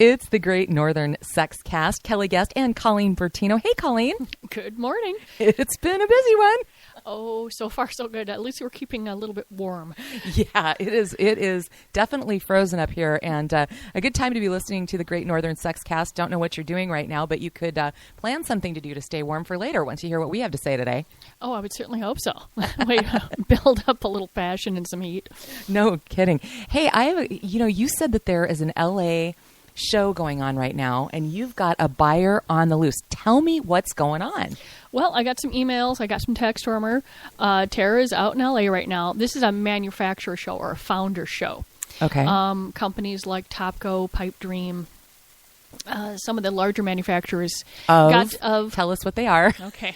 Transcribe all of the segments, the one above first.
It's the Great Northern Sexcast. Kelly Guest and Colleen Bertino. Hey, Colleen. Good morning. It's been a busy one. Oh, so far so good. At least we're keeping a little bit warm. Yeah, it is. It is definitely frozen up here, and a good time to be listening to the Great Northern Sexcast. Don't know what you're doing right now, but you could plan something to do to stay warm for later once you hear what we have to say today. Oh, I would certainly hope so. Wait, build up a little passion and some heat. No kidding. Hey, you said that there is an LA show going on right now, and you've got a buyer on the loose. Tell me what's going on. Well, I got some emails. I got some text from her. Tara's out in LA right now. This is a manufacturer show or a founder show. Okay. Companies like Topco, Pipe Dream, some of the larger manufacturers. Tell us what they are. Okay.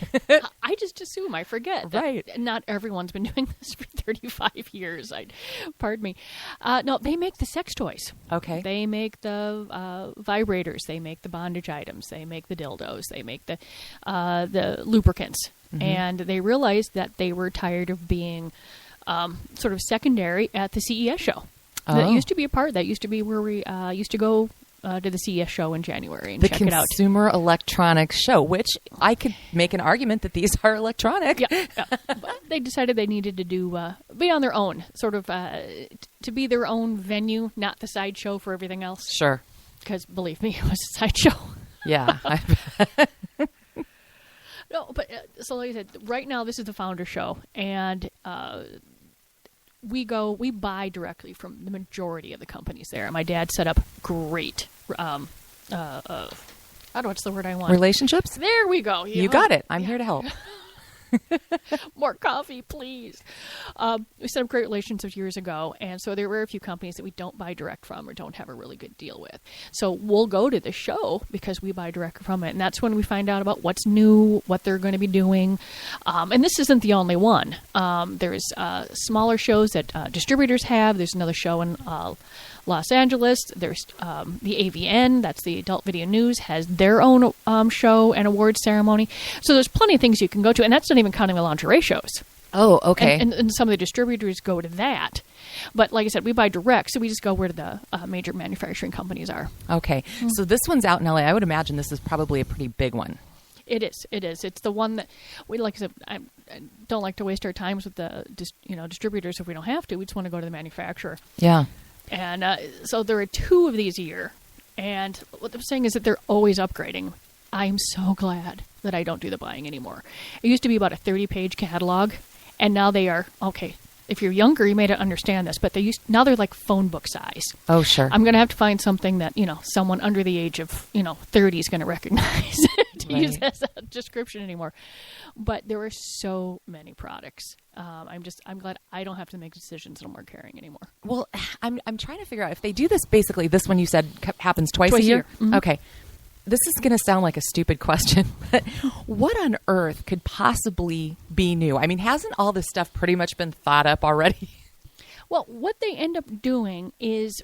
I just assume. I forget. Right. Not everyone's been doing this for 35 years. Pardon me. No, they make the sex toys. Okay. They make the vibrators. They make the bondage items. They make the dildos. They make the lubricants. Mm-hmm. And they realized that they were tired of being sort of secondary at the CES show. Oh. That used to be a part. That used to be where we used to go to the CES show in January and check it out. The Consumer Electronics Show, which I could make an argument that these are electronic. Yeah. But they decided they needed to be on their own, sort of to be their own venue, not the sideshow for everything else. Sure. Because believe me, it was a sideshow. Yeah. No, but so like I said, right now this is the founder show, and we buy directly from the majority of the companies there. My dad set up great, what's the word I want? Relationships? There we go. You got it. I'm here to help. More coffee, please. We set up great relationships years ago, and so there were a few companies that we don't buy direct from or don't have a really good deal with. So we'll go to the show because we buy direct from it, and that's when we find out about what's new, what they're going to be doing. And this isn't the only one. There's smaller shows that distributors have. There's another show in Los Angeles. There's the AVN, that's the Adult Video News, has their own show and award ceremony. So there's plenty of things you can go to, and that's not even counting the lingerie shows. Oh, okay. And some of the distributors go to that. But like I said, we buy direct, so we just go where the major manufacturing companies are. Okay. Mm-hmm. So this one's out in LA. I would imagine this is probably a pretty big one. It is. It's the one that we, like I said, I don't like to waste our times with the distributors if we don't have to. We just want to go to the manufacturer. Yeah. And so there are 2 of these a year. And what they're saying is that they're always upgrading. I'm so glad that I don't do the buying anymore. It used to be about a 30-page catalog, and now they are, okay, if you're younger, you may not understand this, but now they're like phone book size. Oh, sure. I'm going to have to find something that, someone under the age of, 30 is going to recognize to use as a description anymore. But there are so many products. I'm glad I don't have to make decisions no more carrying anymore. Well, I'm trying to figure out if they do this. Basically, this one you said happens twice a year. Mm-hmm. Okay, this is going to sound like a stupid question, but what on earth could possibly be new? I mean, hasn't all this stuff pretty much been thought up already? Well, what they end up doing is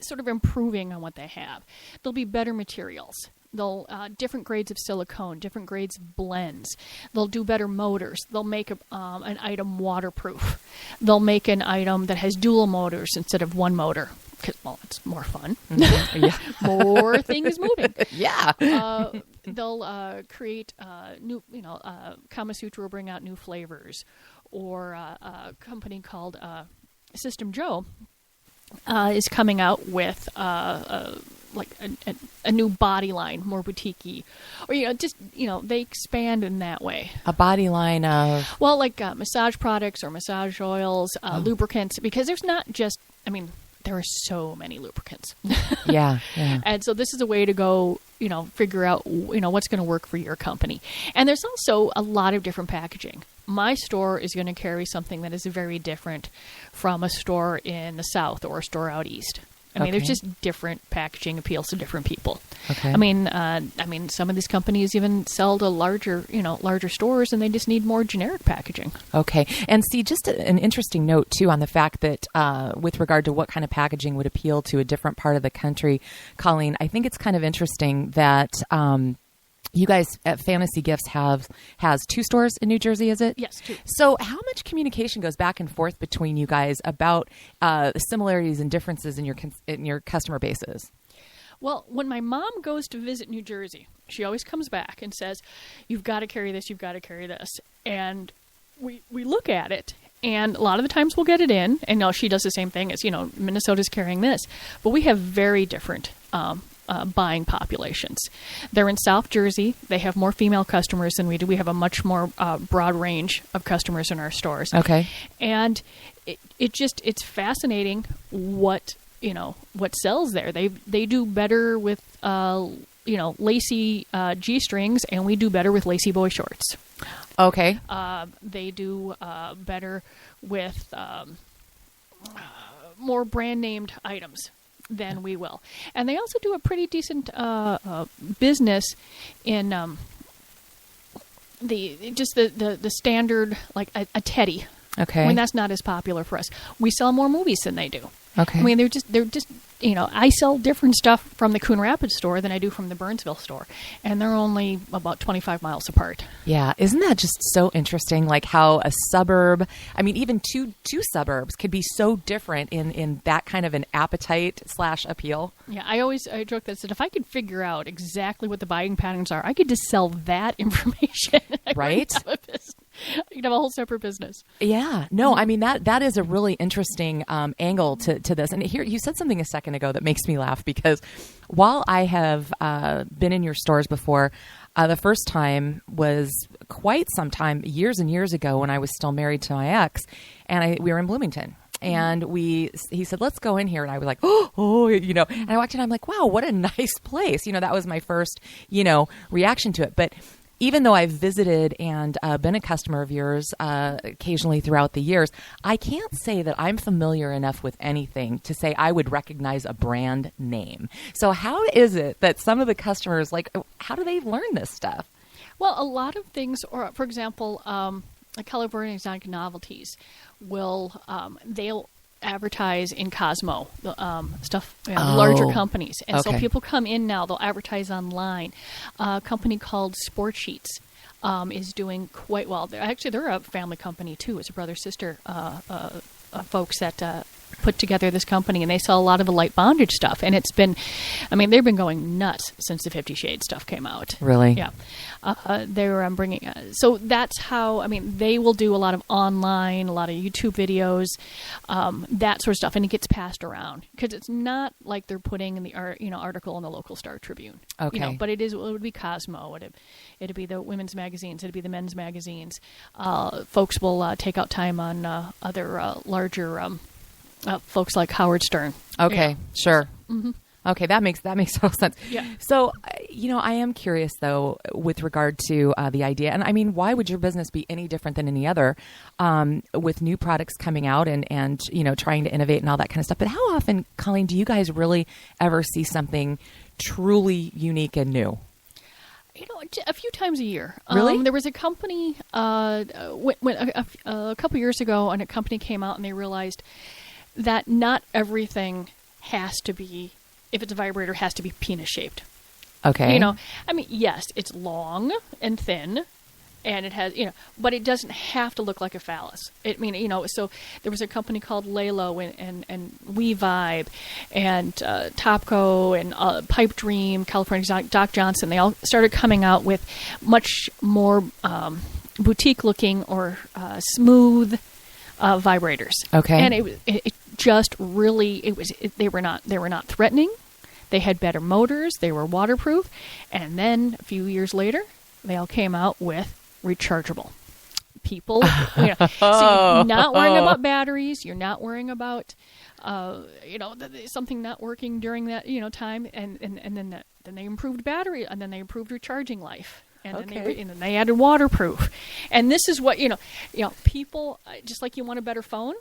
sort of improving on what they have. There'll be better materials. They'll different grades of silicone, different grades of blends. They'll do better motors. They'll make an item waterproof. They'll make an item that has dual motors instead of one motor. Well, it's more fun. Mm-hmm. Yeah. More things moving. Yeah. They'll create new, Kama Sutra will bring out new flavors. Or a company called System Joe is coming out with like a new body line, more boutique-y. Or, they expand in that way. A body line of? Well, like massage products or massage oils, lubricants, because there's not just, there are so many lubricants. Yeah. And so this is a way to go, figure out, what's going to work for your company. And there's also a lot of different packaging. My store is going to carry something that is very different from a store in the South or a store out East. There's just different packaging appeals to different people. Okay. Some of these companies even sell to larger stores, and they just need more generic packaging. Okay. And see, just an interesting note, too, on the fact that with regard to what kind of packaging would appeal to a different part of the country, Colleen, I think it's kind of interesting that you guys at Fantasy Gifts has 2 stores in New Jersey, is it? Yes, 2. So how much communication goes back and forth between you guys about similarities and differences in your customer bases? Well, when my mom goes to visit New Jersey, she always comes back and says, "You've got to carry this, you've got to carry this." And we look at it, and a lot of the times we'll get it in, and now she does the same thing as, Minnesota's carrying this. But we have very different buying populations. They're in South Jersey. They have more female customers than we do. We have a much more broad range of customers in our stores. Okay. And it's fascinating what sells there. They do better with lacy G-strings, and we do better with lacy boy shorts. Okay. They do better with more brand named items than we will. And they also do a pretty decent business in the standard, like a teddy. Okay. I mean, that's not as popular for us. We sell more movies than they do. Okay. I mean, they're just I sell different stuff from the Coon Rapids store than I do from the Burnsville store, and they're only about 25 miles apart. Yeah, isn't that just so interesting? Like how a suburb, I mean, even two suburbs could be so different in that kind of an appetite / appeal. Yeah, I joke that if I could figure out exactly what the buying patterns are, I could just sell that information. Right? I could have a whole separate business. Yeah. No, I mean, that is a really interesting angle to this. And here, you said something a second ago that makes me laugh, because while I have been in your stores before, the first time was quite some time, years and years ago, when I was still married to my ex, and we were in Bloomington. And he said, "Let's go in here." And I was like, and I walked in, I'm like, wow, what a nice place. That was my first, reaction to it. But even though I've visited and been a customer of yours occasionally throughout the years, I can't say that I'm familiar enough with anything to say I would recognize a brand name. So how is it that some of the customers, how do they learn this stuff? Well, a lot of things, or for example, California Exotic Novelties they'll advertise in Cosmo stuff, larger companies, and so people come in now. They'll advertise online. A company called Sport Sheets is doing quite well. They're a family company too. It's a brother-sister folks that put together this company, and they sell a lot of the light bondage stuff. And they've been going nuts since the 50 Shades stuff came out. Really? Yeah. They're bringing, so that's how, they will do a lot of online, a lot of YouTube videos, that sort of stuff, and it gets passed around, because it's not like they're putting in the article in the local Star Tribune. Okay. But it would be Cosmo, it'd be the women's magazines, it'd be the men's magazines. Folks will take out time on other larger folks like Howard Stern. Okay, yeah. Sure. Mm-hmm. Okay, that makes total sense. Yeah. So, I am curious though, with regard to the idea, and why would your business be any different than any other, with new products coming out and trying to innovate and all that kind of stuff? But how often, Colleen, do you guys really ever see something truly unique and new? A few times a year. Really? There was a company when a couple years ago, and a company came out and they realized that not everything has to be, if it's a vibrator, has to be penis shaped. Okay. Yes, it's long and thin, and it has, but it doesn't have to look like a phallus. So there was a company called Lalo and We Vibe and Topco and Pipe Dream, California Exotic, Doc Johnson. They all started coming out with much more boutique looking or smooth vibrators. Okay. And it just really, they were not threatening. They had better motors. They were waterproof. And then a few years later, they all came out with rechargeable. People, so you're not worrying about batteries. You're not worrying about, something not working during that, time. And then they improved battery, and then they improved recharging life. And then they added waterproof. And this is what, people, just like you want a better phone,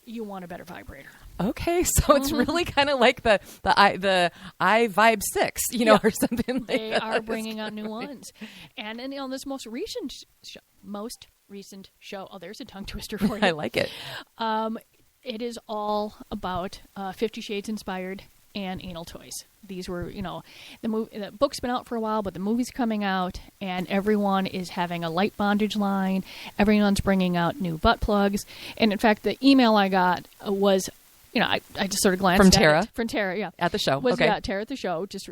you want a better vibrator. Okay, so it's really kind of like the iVibe 6, or something like that. They are bringing out new ones. And then this most recent show, oh, there's a tongue twister for you. I like it. It is all about 50 Shades inspired and anal toys. These were, the book's been out for a while, but the movie's coming out, and everyone is having a light bondage line. Everyone's bringing out new butt plugs. And in fact, the email I got was I just sort of glanced From at Tara? it. From Tara, yeah. At the show, Was, okay. Yeah, Tara at the show, just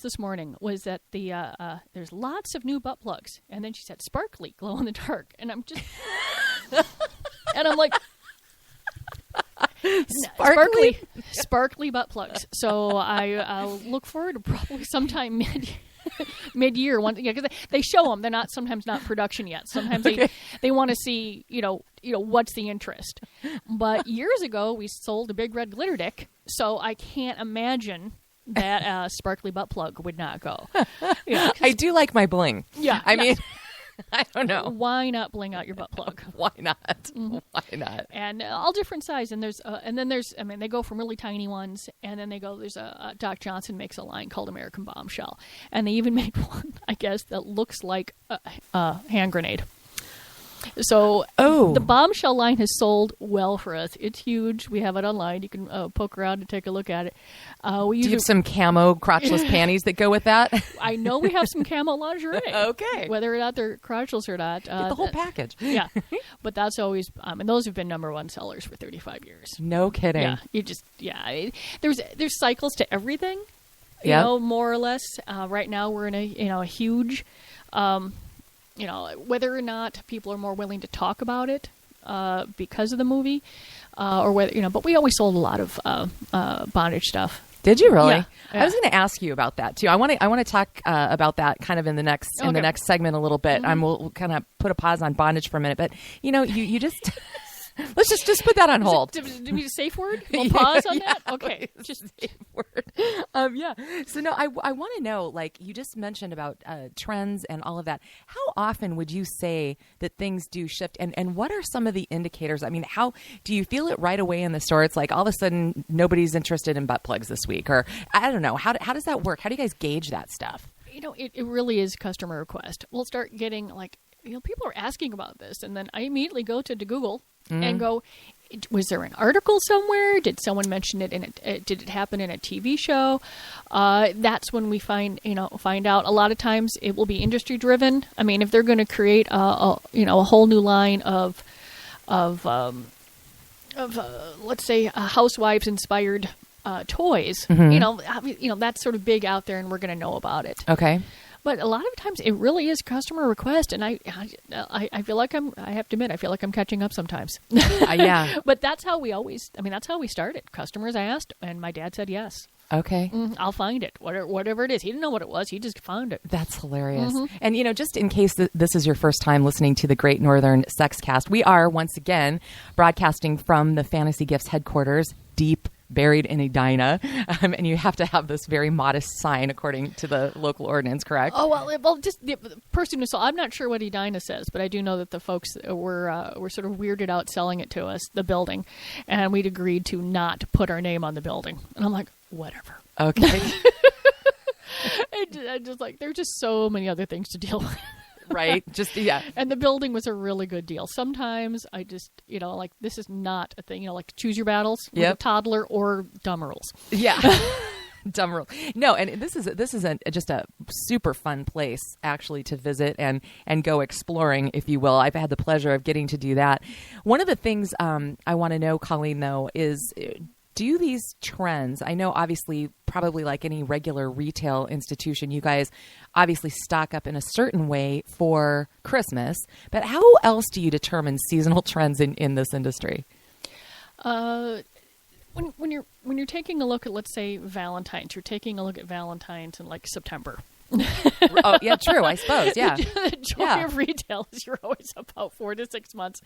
this morning, was that there's lots of new butt plugs. And then she said, sparkly, glow in the dark. And I'm just... and I'm like... Sparkly butt plugs. So I'll look forward to probably sometime mid-year. Because they show them. They're sometimes not production yet. Sometimes they want to see, what's the interest. But years ago, we sold a big red glitter dick, so I can't imagine that a sparkly butt plug would not go. I do like my bling. Yeah. I mean... I don't know. Why not bling out your butt plug? Why not? Mm-hmm. Why not? And all different size. And there's, they go from really tiny ones, and then there's Doc Johnson makes a line called American Bombshell. And they even made one, I guess, that looks like a hand grenade. So the Bombshell line has sold well for us. It's huge. We have it online. You can poke around and take a look at it. Do you have some camo crotchless panties that go with that? I know we have some camo lingerie. Okay. Whether or not they're crotchless or not. Get the whole package. Yeah. But that's always, and those have been number one sellers for 35 years. No kidding. Yeah. There's cycles to everything, more or less. Right now we're in a huge... whether or not people are more willing to talk about it because of the movie, or whether but we always sold a lot of bondage stuff. Did you really? Yeah. I was going to ask you about that too. I want to talk about that kind of in the next segment a little bit. Mm-hmm. We'll kind of put a pause on bondage for a minute, but you just. Let's just put that on hold. Did we safe word? We'll pause on that? Okay. Just safe word. Yeah. So, no, I want to know, like you just mentioned about trends and all of that. How often would you say that things do shift? And what are some of the indicators? I mean, how do you feel it right away in the store? It's like all of a sudden nobody's interested in butt plugs this week. Or I don't know. How does that work? How do you guys gauge that stuff? It really is customer request. We'll start getting people are asking about this. And then I immediately go to Google and go, was there an article somewhere? Did someone mention it did it happen in a TV show? That's when we find out. A lot of times it will be industry driven. I mean, if they're going to create a whole new line of let's say housewives inspired toys, that's sort of big out there, and we're going to know about it. Okay. But a lot of times it really is customer request, and I feel like I have to admit, I feel like I'm catching up sometimes. Yeah. But that's how that's how we started. Customers asked, and my dad said yes. Okay. I'll find it. Whatever it is. He didn't know what it was. He just found it. That's hilarious. Mm-hmm. And, just in case this is your first time listening to the Great Northern Sexcast, we are once again broadcasting from the Fantasy Gifts headquarters, deep buried in Edina, and you have to have this very modest sign according to the local ordinance, correct? Oh, well, just the person who saw, I'm not sure what Edina says, but I do know that the folks were sort of weirded out selling it to us, the building, and we'd agreed to not put our name on the building. And I'm like, whatever. Okay. I just there are just so many other things to deal with. Right. Just, yeah. And the building was a really good deal. Sometimes I just, this is not a thing, choose your battles with a toddler or dumb rules. Yeah. Dumb rule. No, and this is just a super fun place actually to visit and go exploring, if you will. I've had the pleasure of getting to do that. One of the things I want to know, Colleen, though, is do these trends, I know obviously probably like any regular retail institution, you guys obviously stock up in a certain way for Christmas, but how else do you determine seasonal trends in this industry? When you're taking a look at, let's say, Valentine's, you're taking a look at Valentine's in September. Oh, yeah, true, I suppose, yeah. The joy of retail is you're always about 4 to 6 months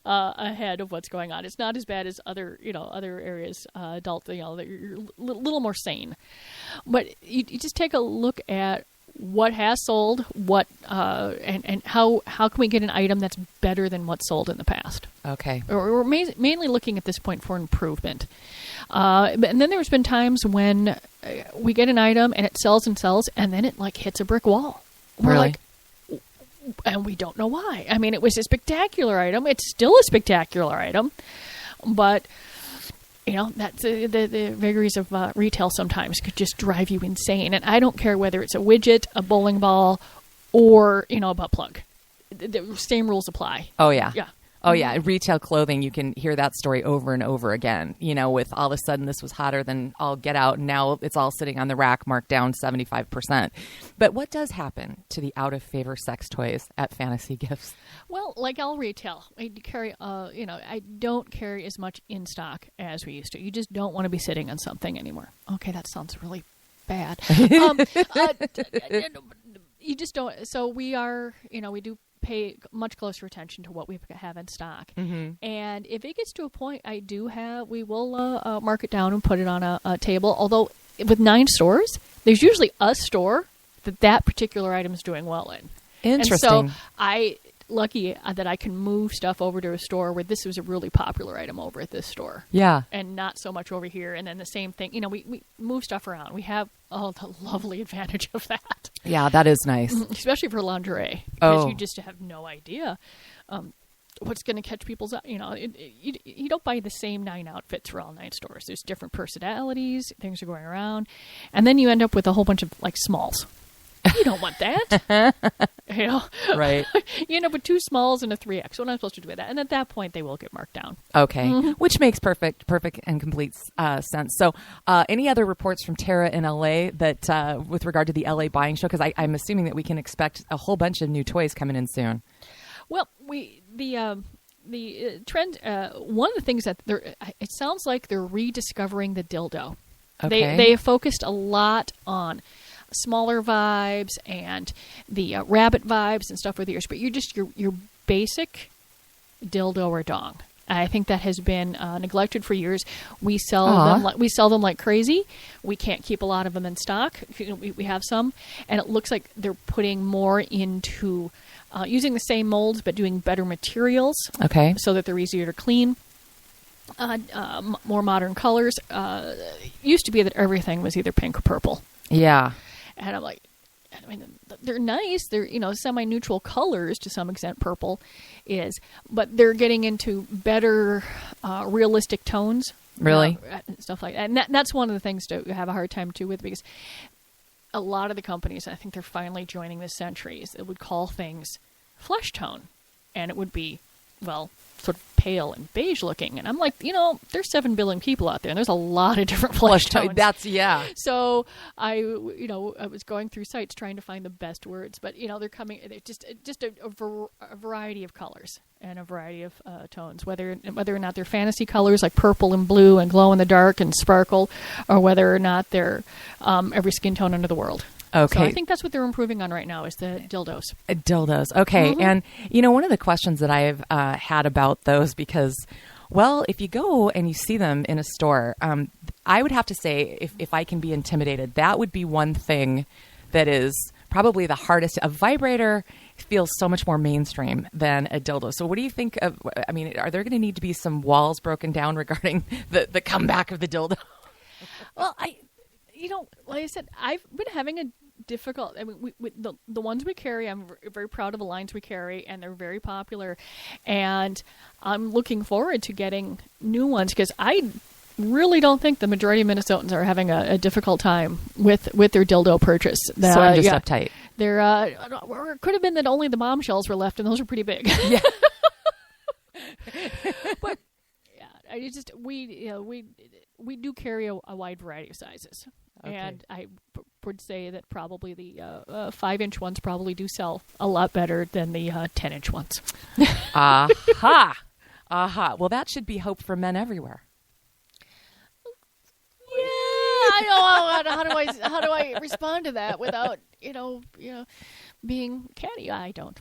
ahead of what's going on. It's not as bad as other areas, adult, that you're a little more sane. But you just take a look at what has sold, and how can we get an item that's better than what's sold in the past? Okay. We're mainly looking at this point for improvement. And then there's been times when we get an item and it sells, and then it hits a brick wall. We're really? And we don't know why. I mean, it was a spectacular item. It's still a spectacular item, but that's the vagaries of retail sometimes could just drive you insane. And I don't care whether it's a widget, a bowling ball, or a butt plug. The same rules apply. Oh yeah. Yeah. Oh, yeah. Retail clothing, you can hear that story over and over again, with all of a sudden this was hotter than all get out. And now it's all sitting on the rack marked down 75%. But what does happen to the out of favor sex toys at Fantasy Gifts? Well, like all retail, I carry, I don't carry as much in stock as we used to. You just don't want to be sitting on something anymore. Okay, that sounds really bad. You just don't. So we are, we do pay much closer attention to what we have in stock. Mm-hmm. And if it gets to a point, we will mark it down and put it on a table. Although with 9 stores, there's usually a store that particular item is doing well in. Interesting. And so lucky that I can move stuff over to a store where this was a really popular item over at this store. Yeah. And not so much over here. And then the same thing, we move stuff around. We have the lovely advantage of that. Yeah, that is nice. Especially for lingerie. Because you just have no idea what's going to catch people's eye. You don't buy the same 9 outfits for all 9 stores. There's different personalities. Things are going around. And then you end up with a whole bunch of smalls. You don't want that. Right. You end up with 2 smalls and a 3X. What am I supposed to do with that? And at that point, they will get marked down. Okay. Mm-hmm. Which makes perfect and complete sense. So any other reports from Tara in LA that with regard to the LA buying show? Because I'm assuming that we can expect a whole bunch of new toys coming in soon. Well, the trend, one of the things that it sounds like they're rediscovering the dildo. Okay. They have focused a lot on smaller vibes and the rabbit vibes and stuff with yours, but you're just your basic dildo or dong. I think that has been neglected for years. We sell them like crazy. We can't keep a lot of them in stock. We have some, and it looks like they're putting more into using the same molds but doing better materials. Okay, so that they're easier to clean. More modern colors. Used to be that everything was either pink or purple. Yeah. And I'm like, they're nice. They're, semi-neutral colors to some extent, purple is. But they're getting into better realistic tones. Really? Stuff like that. And that's one of the things to have a hard time, too, with, because a lot of the companies, I think they're finally joining this century, it would call things flesh tone. And it would be, sort of pale and beige looking. And I'm like, there's 7 billion people out there, and there's a lot of different flesh tones. Yeah. So I was going through sites trying to find the best words, but they're coming. They're just a variety of colors and a variety of tones, whether or not they're fantasy colors like purple and blue and glow in the dark and sparkle, or whether or not they're every skin tone under the world. Okay. So I think that's what they're improving on right now is the dildos. Dildos. Okay. Mm-hmm. And, one of the questions that I've had about those, because, if you go and you see them in a store, I would have to say, if I can be intimidated, that would be one thing that is probably the hardest. A vibrator feels so much more mainstream than a dildo. So what do you think of, are there going to need to be some walls broken down regarding the comeback of the dildo? Well, like I said, I've been having a difficult. The ones we carry, I'm very proud of the lines we carry, and they're very popular. And I'm looking forward to getting new ones because I really don't think the majority of Minnesotans are having a difficult time with their dildo purchase. So I'm just uptight. Or it could have been that only the bombshells were left, and those are pretty big. Yeah. But yeah, we do carry a wide variety of sizes. Okay. And I would say that probably the 5-inch ones probably do sell a lot better than the 10-inch ones. Aha! Aha. Well, that should be hope for men everywhere. Yeah, I know. How do I respond to that without being catty? I don't.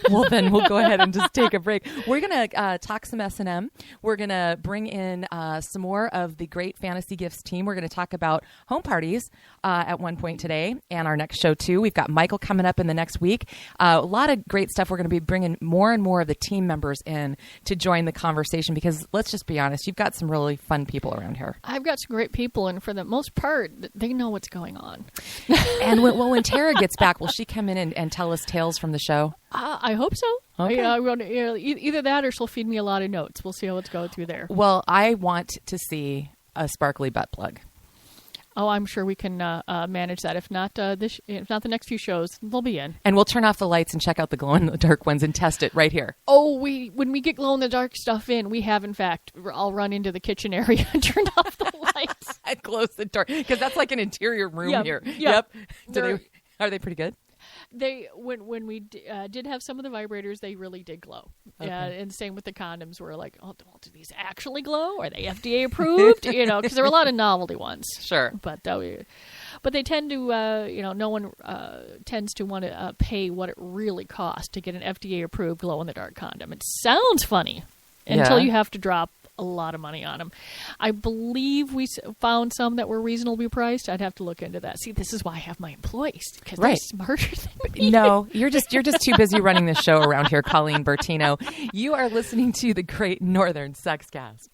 Well, then we'll go ahead and just take a break. We're going to talk some S&M. We're going to bring in some more of the great Fantasy Gifts team. We're going to talk about home parties at one point today and our next show, too. We've got Michael coming up in the next week. A lot of great stuff. We're going to be bringing more and more of the team members in to join the conversation because let's just be honest, you've got some really fun people around here. I've got some great people, and for the most part, they know what's going on. And when Tara gets back, will she come in and tell us tales from the show? I hope so. Okay. Either that or she'll feed me a lot of notes. We'll see how it's going through there. Well, I want to see a sparkly butt plug. Oh, I'm sure we can manage that. If not if not the next few shows, they'll be in. And we'll turn off the lights and check out the glow-in-the-dark ones and test it right here. Oh, when we get glow-in-the-dark stuff in, we have, in fact, I'll run into the kitchen area and turn off the lights. And close the door. Because that's like an interior room here. Yep. Are they pretty good? When we did have some of the vibrators, they really did glow. Okay. And same with the condoms. We're like, oh, do these actually glow? Are they FDA approved? Because there were a lot of novelty ones. Sure. But they tend to, no one tends to want to pay what it really costs to get an FDA approved glow in the dark condom. It sounds funny until you have to drop a lot of money on them. I believe we found some that were reasonably priced. I'd have to look into that. See, this is why I have my employees, because they're smarter than me. No, you're just too busy running the show around here, Colleen Bertino. You are listening to the Great Northern Sexcast.